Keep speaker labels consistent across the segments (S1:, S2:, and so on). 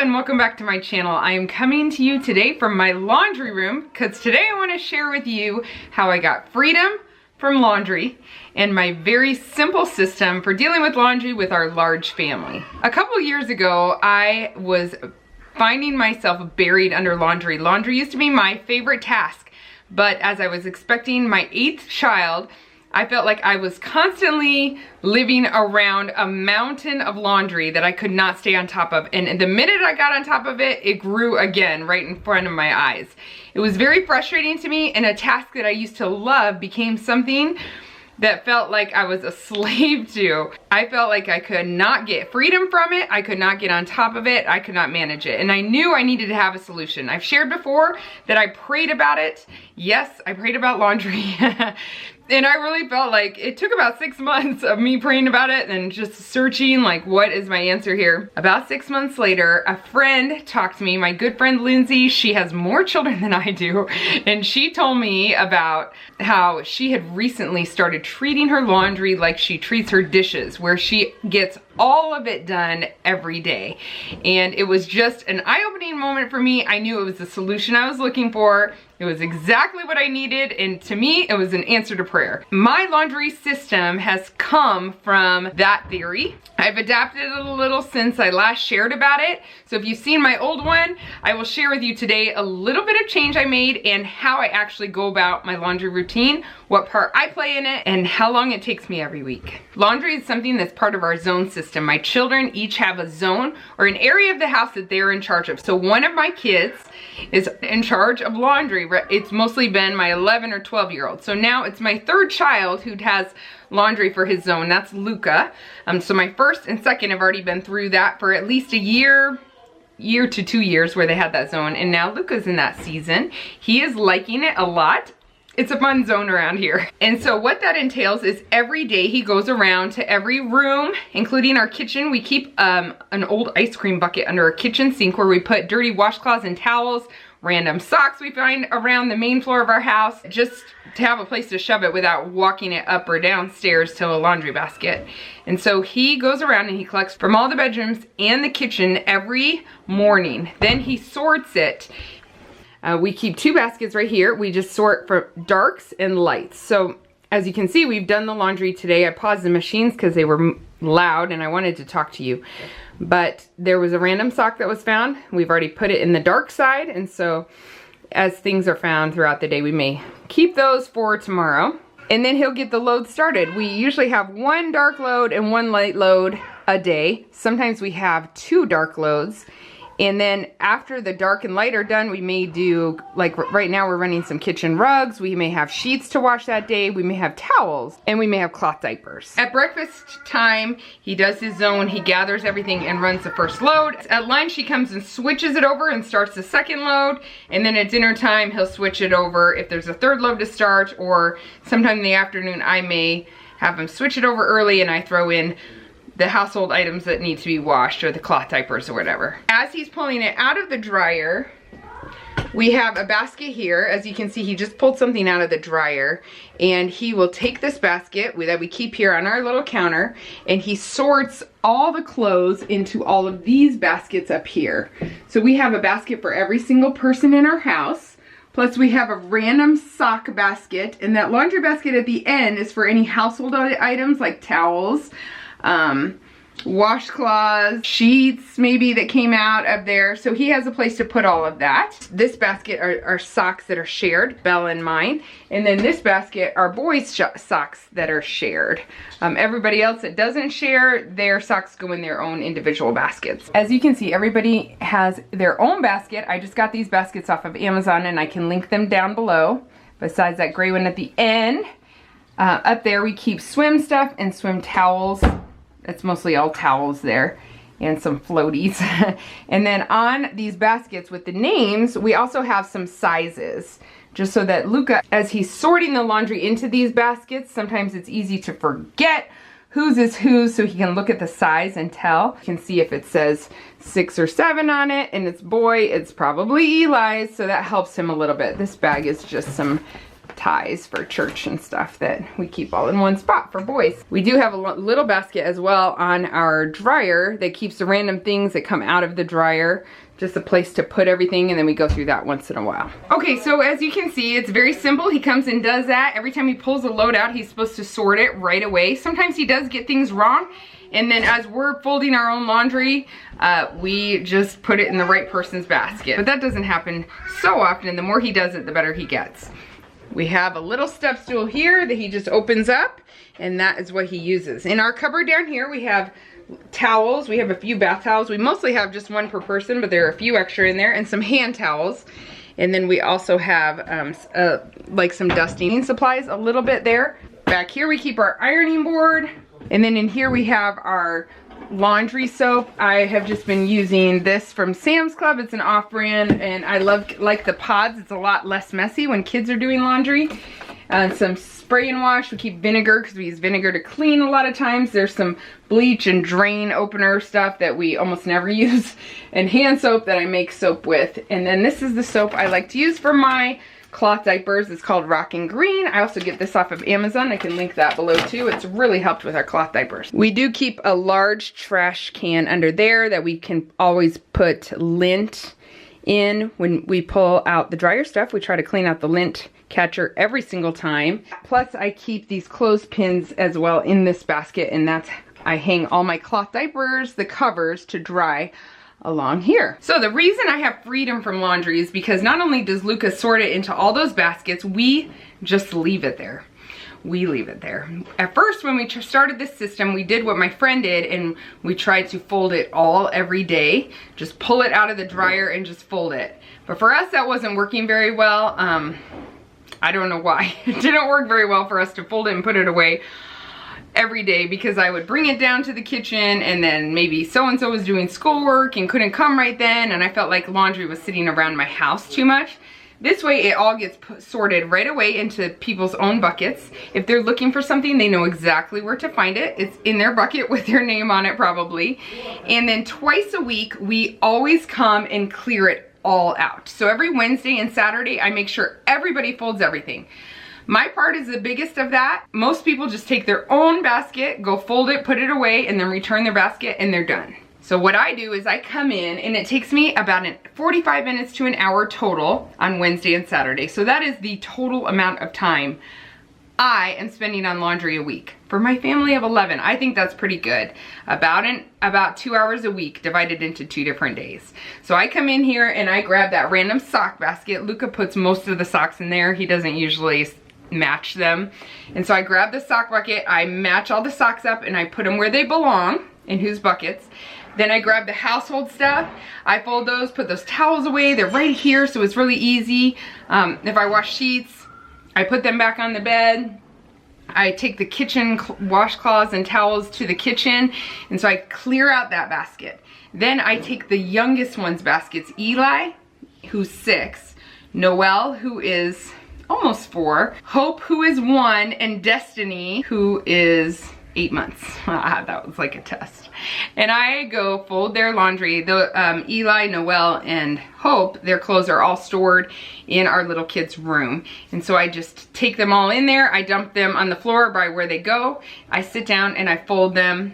S1: and welcome back to my channel. I am coming to you today from my laundry room because today I want to share with you how I got freedom from laundry and my very simple system for dealing with laundry with our large family. A couple years ago, I was finding myself buried under laundry. Laundry used to be my favorite task, but as I was expecting my 8th child, I felt like I was constantly living around a mountain of laundry that I could not stay on top of. And the minute I got on top of it, it grew again right in front of my eyes. It was very frustrating to me, and a task that I used to love became something that felt like I was a slave to. I felt like I could not get freedom from it. I could not get on top of it. I could not manage it. And I knew I needed to have a solution. I've shared before that I prayed about it. Yes, I prayed about laundry. And I really felt like it took about 6 months of me praying about it and just searching like, what is my answer here? About 6 months later, a friend talked to me, my good friend Lindsay. She has more children than I do. And she told me about how she had recently started treating her laundry like she treats her dishes, where she gets all of it done every day. And it was just an eye-opening moment for me. I knew it was the solution I was looking for. It was exactly what I needed, and to me, it was an answer to prayer. My laundry system has come from that theory. I've adapted it a little since I last shared about it. So if you've seen my old one, I will share with you today a little bit of change I made and how I actually go about my laundry routine, what part I play in it, and how long it takes me every week. Laundry is something that's part of our zone system. My children each have a zone or an area of the house that they're in charge of. So one of my kids is in charge of laundry. It's mostly been my 11 or 12-year-old. So now it's my 3rd child who has laundry for his zone. That's Luka. So my 1st and 2nd have already been through that for at least a year to 2 years where they had that zone. And now Luka's in that season. He is liking it a lot. It's a fun zone around here. And so what that entails is every day he goes around to every room, including our kitchen. We keep an old ice cream bucket under our kitchen sink where we put dirty washcloths and towels, random socks we find around the main floor of our house, just to have a place to shove it without walking it up or downstairs to a laundry basket. And so he goes around and he collects from all the bedrooms and the kitchen every morning. Then he sorts it. We keep 2 baskets right here. We just sort for darks and lights. So as you can see, we've done the laundry today. I paused the machines because they were loud and I wanted to talk to you. But there was a random sock that was found. We've already put it in the dark side. And so as things are found throughout the day, we may keep those for tomorrow. And then he'll get the load started. We usually have 1 dark load and 1 light load a day. Sometimes we have 2 dark loads. And then after the dark and light are done, we may do, like right now we're running some kitchen rugs. We may have sheets to wash that day. We may have towels, and we may have cloth diapers. At breakfast time, he does his zone. He gathers everything and runs the 1st load. At lunch, he comes and switches it over and starts the 2nd load. And then at dinner time, he'll switch it over if there's a 3rd load to start, or sometime in the afternoon, I may have him switch it over early and I throw in the household items that need to be washed or the cloth diapers or whatever. As he's pulling it out of the dryer, we have a basket here. As you can see, he just pulled something out of the dryer, and he will take this basket that we keep here on our little counter, and he sorts all the clothes into all of these baskets up here. So we have a basket for every single person in our house. Plus we have a random sock basket, and that laundry basket at the end is for any household items like towels, washcloths, sheets maybe that came out of there. So he has a place to put all of that. This basket are socks that are shared, Belle and mine. And then this basket are boys' socks that are shared. Everybody else that doesn't share, their socks go in their own individual baskets. As you can see, everybody has their own basket. I just got these baskets off of Amazon and I can link them down below. Besides that gray one at the end. Up there we keep swim stuff and swim towels. It's mostly all towels there and some floaties. And then on these baskets with the names, we also have some sizes. Just so that Luka, as he's sorting the laundry into these baskets, sometimes it's easy to forget whose is whose, so he can look at the size and tell. You can see if it says 6 or 7 on it and it's boy, it's probably Eli's, so that helps him a little bit. This bag is just some ties for church and stuff that we keep all in one spot for boys. We do have a little basket as well on our dryer that keeps the random things that come out of the dryer. Just a place to put everything, and then we go through that once in a while. Okay, so as you can see, it's very simple. He comes and does that. Every time he pulls a load out, he's supposed to sort it right away. Sometimes he does get things wrong, and then as we're folding our own laundry, we just put it in the right person's basket. But that doesn't happen so often. The more he does it, the better he gets. We have a little step stool here that he just opens up, and that is what he uses. In our cupboard down here, we have towels. We have a few bath towels. We mostly have just one per person, but there are a few extra in there, and some hand towels. And then we also have like some dusting supplies, a little bit there. Back here we keep our ironing board. And then in here we have our laundry soap. I have just been using this from Sam's Club. It's an off-brand, and I like the pods. It's a lot less messy when kids are doing laundry. Some spray and wash. We keep vinegar because we use vinegar to clean a lot of times. There's some bleach and drain opener stuff that we almost never use, and hand soap that I make soap with. And then this is the soap I like to use for my cloth diapers. It's called Rockin' Green. I also get this off of Amazon. I can link that below too. It's really helped with our cloth diapers. We do keep a large trash can under there that we can always put lint in. When we pull out the dryer stuff, we try to clean out the lint catcher every single time. Plus I keep these clothespins as well in this basket, and I hang all my cloth diapers, the covers, to dry along here. So the reason I have freedom from laundry is because not only does Luka sort it into all those baskets, we just leave it there. We leave it there. At first, when we started this system, we did what my friend did, and we tried to fold it all every day. Just pull it out of the dryer and just fold it. But for us, that wasn't working very well. I don't know why. It didn't work very well for us to fold it and put it away every day, because I would bring it down to the kitchen, and then maybe so-and-so was doing schoolwork and couldn't come right then, and I felt like laundry was sitting around my house too much. This way it all gets sorted right away into people's own buckets. If they're looking for something, they know exactly where to find it. It's in their bucket with their name on it probably. And then twice a week, we always come and clear it all out. So every Wednesday and Saturday, I make sure everybody folds everything. My part is the biggest of that. Most people just take their own basket, go fold it, put it away, and then return their basket, and they're done. So what I do is I come in, and it takes me about 45 minutes to an hour total on Wednesday and Saturday. So that is the total amount of time I am spending on laundry a week. For my family of 11, I think that's pretty good. About 2 hours a week divided into 2 different days. So I come in here and I grab that random sock basket. Luka puts most of the socks in there. He doesn't usually match them. And so I grab the sock bucket, I match all the socks up, and I put them where they belong, in whose buckets. Then I grab the household stuff, I fold those, put those towels away. They're right here, so it's really easy. If I wash sheets, I put them back on the bed. I take the kitchen washcloths and towels to the kitchen, and so I clear out that basket. Then I take the youngest one's baskets, Eli, who's 6, Noelle, who is almost 4, Hope, who is 1, and Destiny, who is 8 months. That was like a test. And I go fold their laundry. Eli, Noelle, and Hope, their clothes are all stored in our little kid's room. And so I just take them all in there. I dump them on the floor by where they go. I sit down and I fold them,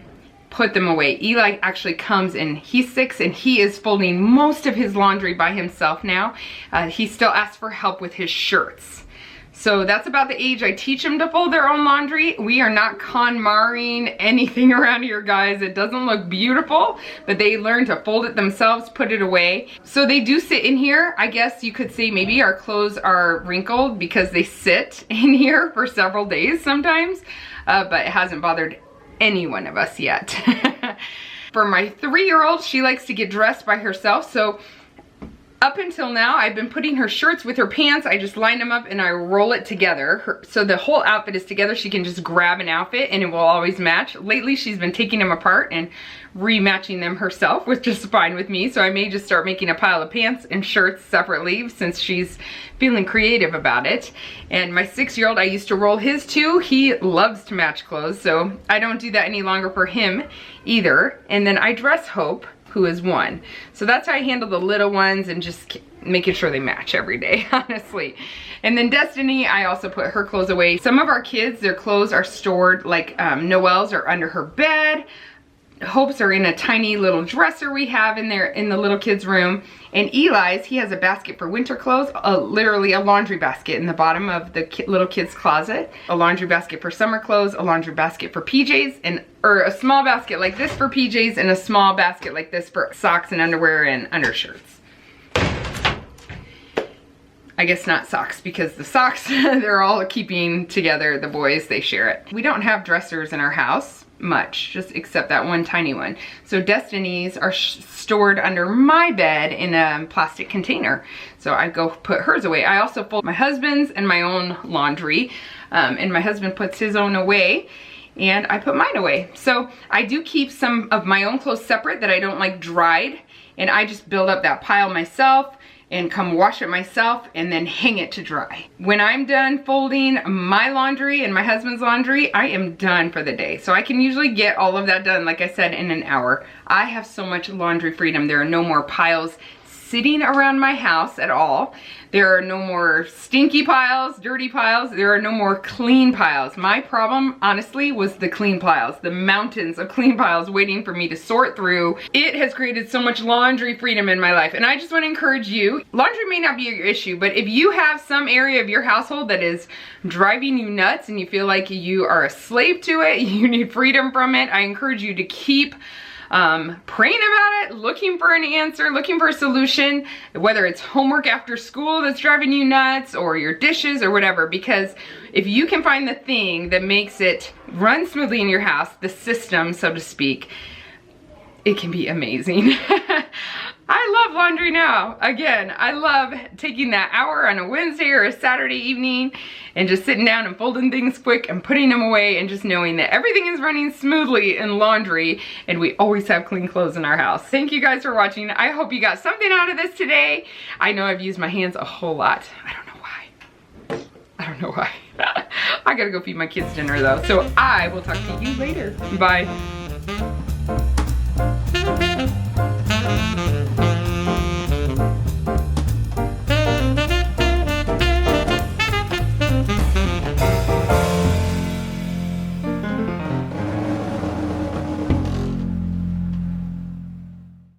S1: put them away. Eli actually comes, and he's 6, and he is folding most of his laundry by himself now. He still asks for help with his shirts. So that's about the age I teach them to fold their own laundry. We are not KonMariing anything around here, guys. It doesn't look beautiful, but they learn to fold it themselves, put it away. So they do sit in here. I guess you could say maybe our clothes are wrinkled because they sit in here for several days sometimes, but it hasn't bothered any one of us yet. For my 3-year-old, she likes to get dressed by herself, so up until now, I've been putting her shirts with her pants. I just line them up and I roll it together. So the whole outfit is together. She can just grab an outfit and it will always match. Lately, she's been taking them apart and rematching them herself, which is fine with me. So I may just start making a pile of pants and shirts separately since she's feeling creative about it. And my 6-year-old, I used to roll his too. He loves to match clothes, so I don't do that any longer for him either. And then I dress Hope who is 1. So that's how I handle the little ones and just making sure they match every day, honestly. And then Destiny, I also put her clothes away. Some of our kids, their clothes are stored, like Noelle's are under her bed. Hope's are in a tiny little dresser we have in there in the little kid's room. And Eli's, he has a basket for winter clothes, literally a laundry basket in the bottom of the little kid's closet. A laundry basket for summer clothes, a laundry basket for PJs, or a small basket like this for PJs, and a small basket like this for socks and underwear and undershirts. I guess not socks, because the socks, they're all keeping together, the boys, they share it. We don't have dressers in our house much, just except that one tiny one. So Destiny's are stored under my bed in a plastic container. So I go put hers away. I also fold my husband's and my own laundry, and my husband puts his own away, and I put mine away. So I do keep some of my own clothes separate that I don't like dried, and I just build up that pile myself and come wash it myself and then hang it to dry. When I'm done folding my laundry and my husband's laundry, I am done for the day. So I can usually get all of that done, like I said, in an hour. I have so much laundry freedom. There are no more piles sitting around my house at all. There are no more stinky piles, dirty piles. There are no more clean piles. My problem, honestly, was the clean piles, the mountains of clean piles waiting for me to sort through. It has created so much laundry freedom in my life. And I just want to encourage you, laundry may not be your issue, but if you have some area of your household that is driving you nuts and you feel like you are a slave to it, you need freedom from it, I encourage you to keep praying about it, looking for an answer, looking for a solution, whether it's homework after school that's driving you nuts or your dishes or whatever, because if you can find the thing that makes it run smoothly in your house, the system, so to speak, it can be amazing. I love laundry now. Again, I love taking that hour on a Wednesday or a Saturday evening and just sitting down and folding things quick and putting them away and just knowing that everything is running smoothly in laundry and we always have clean clothes in our house. Thank you guys for watching. I hope you got something out of this today. I know I've used my hands a whole lot. I don't know why. I don't know why. I gotta go feed my kids dinner though. So I will talk to you later. Bye.